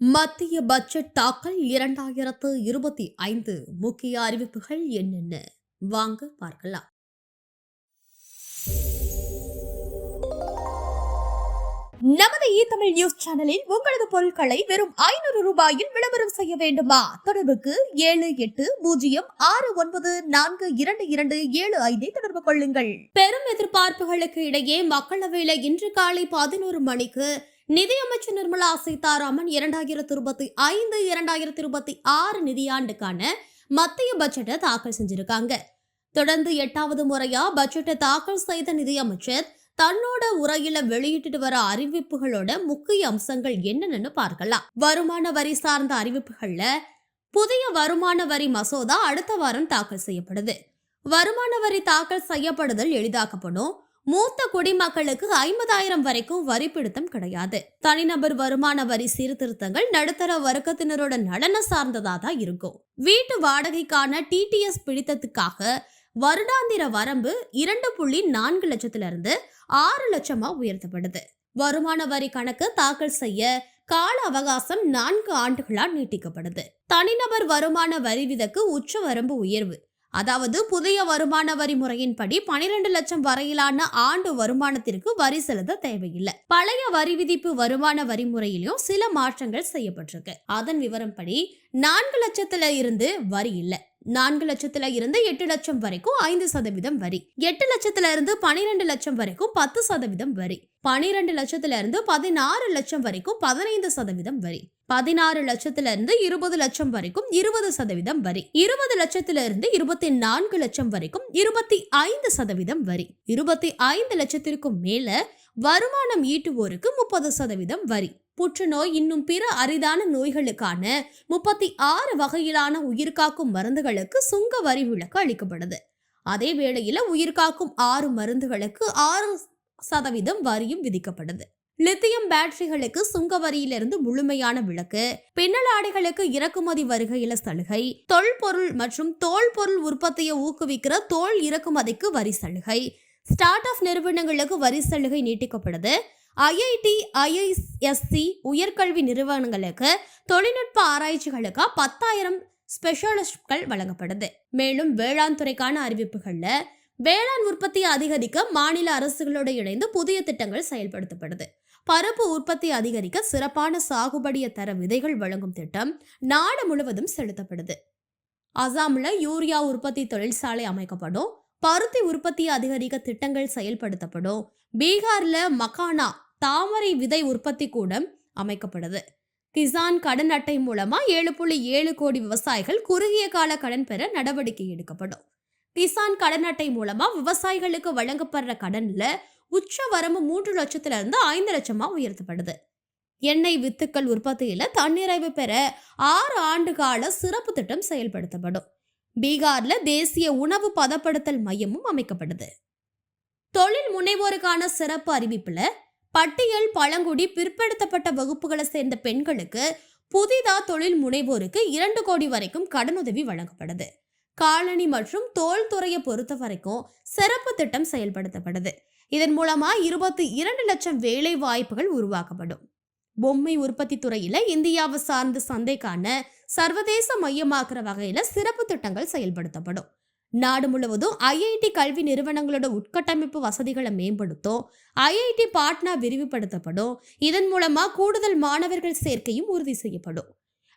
மத்திய பட்ஜெட் தாக்கல் 2025 முக்கிய அறிவிப்புகள் என்னென்ன? வாங்க பார்க்கலாம். நமது தமிழ் நியூஸ் சேனலில் உங்களது பொருட்களை வெறும் 500 ரூபாயில் விளம்பரம் செய்ய வேண்டுமா? தொடர்புக்கு 7806942275 தொடர்பு கொள்ளுங்கள். பெரும் எதிர்பார்ப்புகளுக்கு இடையே மக்களவையில் இன்று காலை 11 மணிக்கு நிதியமைச்சர் நிர்மலா சீதாராமன் 2025-2026 நிதியாண்டுக்கான மத்திய பட்ஜெட்டை தாக்கல் செஞ்சிருக்காங்க. தொடர்ந்து 8வது முறையா பட்ஜெட்டை தாக்கல் செய்த நிதியமைச்சர் தன்னோட உரையில வெளியிட்டு வர அறிவிப்புகளோட முக்கிய அம்சங்கள் என்னன்னு பார்க்கலாம். வருமான வரி சார்ந்த அறிவிப்புகள்ல புதிய வருமான வரி மசோதா அடுத்த வாரம் தாக்கல் செய்யப்படுது. வருமான வரி தாக்கல் செய்யப்படுதல் எளிதாக்கப்படும். மூத்த குடிமக்களுக்கு 50,000 வரைக்கும் வரி பிடித்தம் கிடையாது. தனிநபர் வருமான வரி சீர்திருத்தங்கள் நடுத்தர வர்க்கத்தினரோட நலன சார்ந்ததா தான் இருக்கும். வீட்டு வாடகைக்கான டிடிஎஸ் பிடித்தத்துக்காக வருடாந்திர வரம்பு 2.4 லட்சத்திலிருந்து 6 லட்சமா உயர்த்தப்படுது. வருமான வரி கணக்கு தாக்கல் செய்ய கால அவகாசம் 4 ஆண்டுகளா நீட்டிக்கப்படுது. தனிநபர் வருமான வரி விதிக்கு உச்ச வரம்பு உயர்வு. அதாவது புதிய வருமான வரி முறையின்படி 12 லட்சம் வரையிலான ஆண்டு வருமானத்திற்கு வரி செலுத்த தேவையில்லை. பழைய வரி விதிப்பு வருமான வரி முறையிலும் சில மாற்றங்கள் செய்யப்பட்டிருக்கு. அதன் விவரப்படி 4 லட்சத்துல இருந்து வரி இல்லை. 4 லட்சத்துல இருந்து 8 லட்சம் வரைக்கும் 5% வரி. 8 லட்சத்துல இருந்து 12 லட்சம் வரைக்கும் 10% வரி. 12 லட்சத்துல இருந்து 16 லட்சம் வரைக்கும் 15% வரி. 16 லட்சத்துல இருந்து 20 லட்சம் வரைக்கும் 20% வரி. 20 லட்சத்துல இருந்து 24 லட்சம் வரைக்கும் 25% வரி. 25 லட்சத்திற்கும் மேல வருமானம் ஈட்டுவோருக்கு 30% வரி. புற்றுநோய் இன்னும் பிற அரிதான நோய்களுக்கான 36 வகையிலான உயிர்காக்கும் மருந்துகளுக்கு சுங்க வரி விலக்கு அளிக்கப்படுது. அதே வேளையில உயிர்காக்கும் 6 மருந்துகளுக்கு 6% வரியும் விதிக்கப்படுது. லித்தியம் பேட்டரிகளுக்கு சுங்க வரியிலிருந்து முழுமையான விலக்கு, பின்னலாடைகளுக்கு இறக்குமதி வருகையில சலுகை, தொல்பொருள் மற்றும் தோல் பொருள் உற்பத்தியை ஊக்குவிக்கிற தோல் இறக்குமதிக்கு வரி சலுகை, ஸ்டார்ட் அப் நிறுவனங்களுக்கு வரி சலுகை நீட்டிக்கப்படுது. ஐஐடி, ஐஐஎஸ்சி உயர்கல்வி நிறுவனங்களுக்கு தொழில்நுட்ப ஆராய்ச்சிகளுக்கு 10,000 ஸ்பெஷலிஸ்ட்கள் வழங்கப்படுது. மேலும் வேளாண் துறைக்கான அறிவிப்புகள்ல வேளாண் உற்பத்தியை அதிகரிக்க மாநில அரசுகளோடு இணைந்து புதிய திட்டங்கள் செயல்படுத்தப்படுது. பருப்பு உற்பத்தி அதிகரிக்க சிறப்பான சாகுபடிய தர விதைகள் வழங்கும் திட்டம் நாடு முழுவதும் செலுத்தப்படுது. அசாம்ல யூரியா உற்பத்தி தொழிற்சாலை அமைக்கப்படும். பருத்தி உற்பத்தியை அதிகரிக்க திட்டங்கள் செயல்படுத்தப்படும். பீகார்ல மக்கானா தாமரை விதை உற்பத்தி கூடம் அமைக்கப்படுது. கிசான் கடன் அட்டை மூலமா 7.7 கோடி விவசாயிகள் குறுகிய கால கடன் பெற நடவடிக்கை எடுக்கப்படும். கிசான் கடன் அட்டை மூலமா விவசாயிகளுக்கு வழங்கப்படுற கடன்ல உச்ச வரம்பு 3 லட்சத்துல இருந்து 5 லட்சமா உயர்த்தப்படுது. எண்ணெய் வித்துக்கள் உற்பத்தியில தன்னிறைவு பெற 6 ஆண்டு கால சிறப்பு திட்டம் செயல்படுத்தப்படும். பீகார்ல தேசிய உணவு பதப்படுத்தல் மையமும் அமைக்கப்படுது. தொழில் முனைவோருக்கான சிறப்பு அறிவிப்புல பட்டியல், பழங்குடி, பிற்படுத்தப்பட்ட வகுப்புகளை சேர்ந்த பெண்களுக்கு புதிதா தொழில் முனைவோருக்கு 2 கோடி வரைக்கும் கடனுதவி வழங்கப்படுது. காலணி மற்றும் தோல் துறையை பொறுத்த வரைக்கும் சிறப்பு திட்டம் செயல்படுத்தப்படுது. இதன் மூலமா 22 லட்சம் வேலை வாய்ப்புகள் உருவாக்கப்படும். பொம்மை உற்பத்தி துறையில இந்தியாவை சார்ந்த சந்தைக்கான சர்வதேச மையமாக்குற வகையில சிறப்பு திட்டங்கள் செயல்படுத்தப்படும். நாடு முழுவதும் ஐஐடி கல்வி நிறுவனங்களோட உட்கட்டமைப்பு வசதிகளை மேம்படுத்தும். ஐஐடி பாட்னா விரிவுபடுத்தப்படும். இதன் மூலமா கூடுதல் மாணவர்கள் சேர்க்கையும் உறுதி செய்யப்படும்.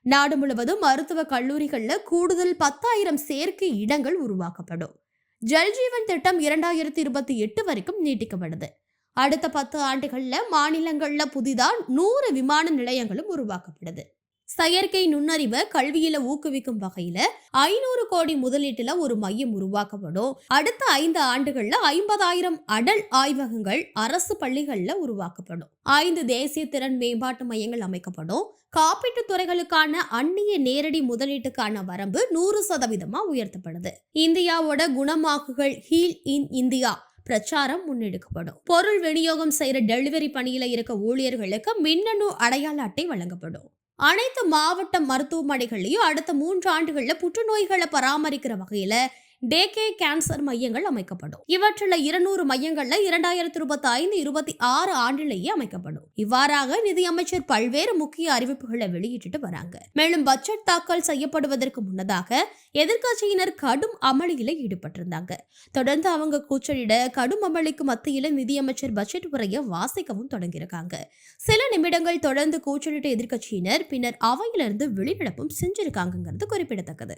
நாடு முழுவதும் மருத்துவ கல்லூரிகள்ல கூடுதல் 10,000 சேர்க்கை இடங்கள் உருவாக்கப்படும். ஜல்ஜீவன் திட்டம் 2028 வரைக்கும் நீட்டிக்கப்படுது. அடுத்த 10 ஆண்டுகள்ல மாநிலங்கள்ல புதிதா 100 விமான நிலையங்களும் உருவாக்கப்படுது. செயற்கை நுண்ணறிவை கல்வியில ஊக்குவிக்கும் வகையில 500 கோடி முதலீட்டுல ஒரு மையம் உருவாக்கப்படும். அடுத்த 5 ஆண்டுகள்ல 50,000 அடல் ஆய்வகங்கள் அரசு பள்ளிகள்ல உருவாக்கப்படும். 5 தேசிய திறன் மேம்பாட்டு மையங்கள் அமைக்கப்படும். காப்பீட்டு துறைகளுக்கான அந்நிய நேரடி முதலீட்டுக்கான வரம்பு 100% உயர்த்தப்படுது. இந்தியாவோட குணமாக்குகள் ஹீல் இன் இந்தியா பிரச்சாரம் முன்னெடுக்கப்படும். பொருள் விநியோகம் செய்யற டெலிவரி பணியில இருக்க ஊழியர்களுக்கு மின்னணு அடையாள அட்டை வழங்கப்படும். அனைத்து மாவட்ட மருத்துவமனைகளையும் அடுத்த 3 ஆண்டுகள்ல புற்றுநோய்களை பராமரிக்கிற வகையில டேகே கேன்சர் மையங்கள் அமைக்கப்படும். இவற்றில் 200 மையங்கள்ல 2025-26 ஆண்டிலேயே அமைக்கப்படும். இவ்வாறாக நிதியமைச்சர் பல்வேறு முக்கிய அறிவிப்புகளை வெளியிட்டு வராங்க. மேலும் பட்ஜெட் தாக்கல் செய்யப்படுவதற்கு முன்னதாக எதிர்க்கட்சியினர் கடும் அமளியில ஈடுபட்டிருந்தாங்க. தொடர்ந்து அவங்க கூச்சலிட கடும் அமளிக்கு மத்தியில நிதியமைச்சர் பட்ஜெட் உரையை வாசிக்கவும் தொடங்கியிருக்காங்க. சில நிமிடங்கள் தொடர்ந்து கூச்சலிட்ட எதிர்க்கட்சியினர் பின்னர் அவையிலிருந்து வெளிநடப்பும் செஞ்சிருக்காங்கிறது குறிப்பிடத்தக்கது.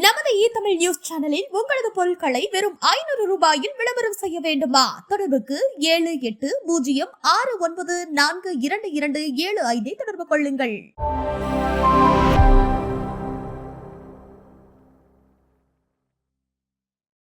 நமது தமிழ் நியூஸ் சேனலில் உங்களது பொருட்களை வெறும் 500 ரூபாயில் விளம்பரம் செய்ய வேண்டுமா? தொடர்புக்கு 7806942275 தொடர்பு கொள்ளுங்கள்.